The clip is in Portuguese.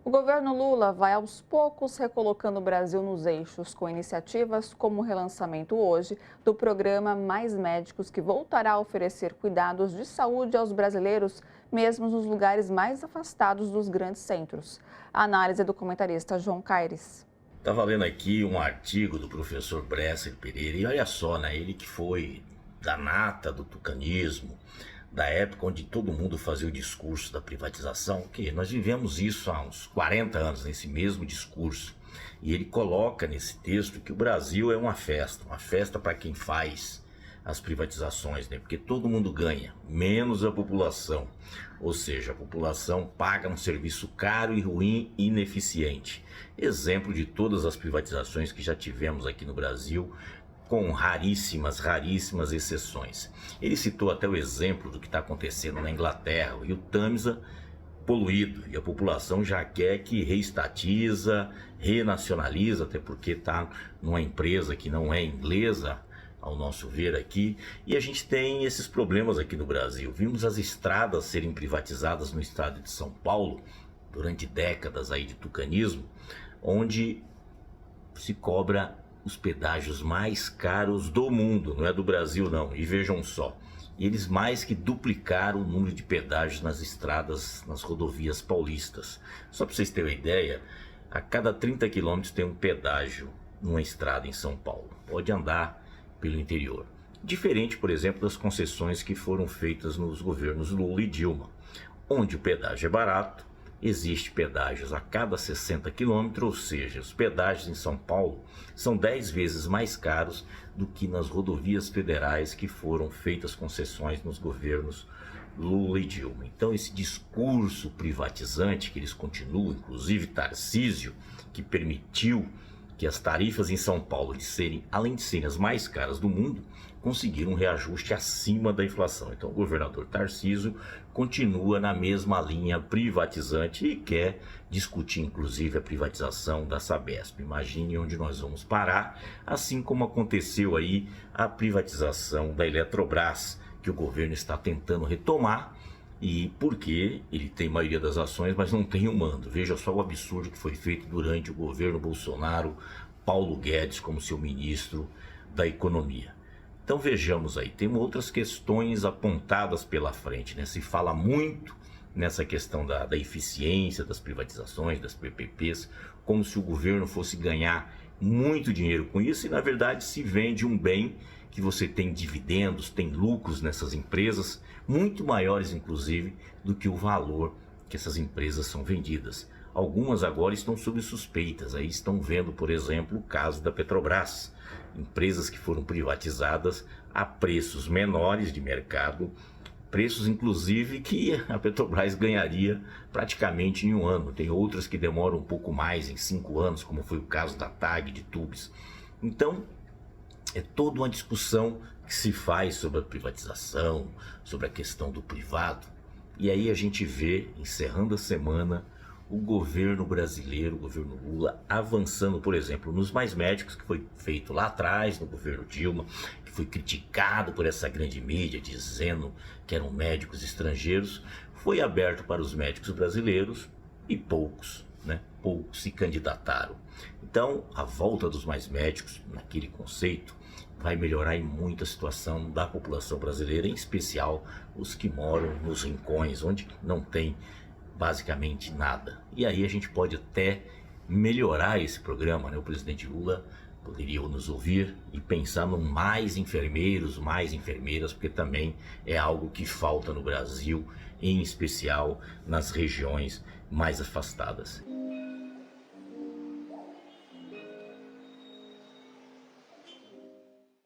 O governo Lula vai aos poucos recolocando o Brasil nos eixos, com iniciativas como o relançamento hoje do programa Mais Médicos, que voltará a oferecer cuidados de saúde aos brasileiros, mesmo nos lugares mais afastados dos grandes centros. A análise é do comentarista João Caires. Estava lendo aqui um artigo do professor Bresser Pereira, e olha só, né? Ele que foi da nata do tucanismo, da época onde todo mundo fazia o discurso da privatização, que nós vivemos isso há uns 40 anos, nesse mesmo discurso. E ele coloca nesse texto que o Brasil é uma festa para quem faz as privatizações, né? Porque todo mundo ganha, menos a população. Ou seja, a população paga um serviço caro e ruim e ineficiente. Exemplo de todas as privatizações que já tivemos aqui no Brasil, com raríssimas exceções. Ele citou até o exemplo do que está acontecendo na Inglaterra, o Rio Tâmisa poluído, e a população já quer que reestatiza, renacionaliza, até porque está numa empresa que não é inglesa, ao nosso ver aqui, e a gente tem esses problemas aqui no Brasil. Vimos as estradas serem privatizadas no estado de São Paulo, durante décadas aí de tucanismo, onde se cobra os pedágios mais caros do mundo, não é do Brasil não, e vejam só, eles mais que duplicaram o número de pedágios nas estradas, nas rodovias paulistas. Só para vocês terem uma ideia, a cada 30 quilômetros tem um pedágio numa estrada em São Paulo, pode andar pelo interior. Diferente, por exemplo, das concessões que foram feitas nos governos Lula e Dilma, onde o pedágio é barato, existe pedágios a cada 60 quilômetros, ou seja, os pedágios em São Paulo são 10 vezes mais caros do que nas rodovias federais que foram feitas concessões nos governos Lula e Dilma. Então esse discurso privatizante que eles continuam, inclusive Tarcísio, que permitiu que as tarifas em São Paulo, além de serem as mais caras do mundo, conseguiram um reajuste acima da inflação. Então o governador Tarcísio continua na mesma linha privatizante e quer discutir inclusive a privatização da Sabesp. Imagine onde nós vamos parar, assim como aconteceu aí a privatização da Eletrobras, que o governo está tentando retomar, e porque ele tem maioria das ações, mas não tem o mando. Veja só o absurdo que foi feito durante o governo Bolsonaro, Paulo Guedes como seu ministro da Economia. Então vejamos aí, tem outras questões apontadas pela frente, né? Se fala muito nessa questão da eficiência das privatizações, das PPPs, como se o governo fosse ganhar muito dinheiro com isso, e na verdade se vende um bem que você tem dividendos, tem lucros nessas empresas, muito maiores inclusive do que o valor que essas empresas são vendidas. Algumas agora estão sob suspeitas, aí estão vendo, por exemplo, o caso da Petrobras, empresas que foram privatizadas a preços menores de mercado, preços inclusive que a Petrobras ganharia praticamente em um ano. Tem outras que demoram um pouco mais, em 5 anos, como foi o caso da TAG de Tubes. Então, é toda uma discussão que se faz sobre a privatização, sobre a questão do privado. E aí a gente vê, encerrando a semana, o governo brasileiro, o governo Lula, avançando, por exemplo, nos Mais Médicos, que foi feito lá atrás, no governo Dilma, que foi criticado por essa grande mídia, dizendo que eram médicos estrangeiros, foi aberto para os médicos brasileiros e poucos se candidataram. Então, a volta dos Mais Médicos, naquele conceito, vai melhorar em muito a situação da população brasileira, em especial os que moram nos rincões, onde não tem basicamente nada. E aí a gente pode até melhorar esse programa, né? O presidente Lula poderia nos ouvir e pensar em mais enfermeiros, mais enfermeiras, porque também é algo que falta no Brasil, em especial nas regiões mais afastadas.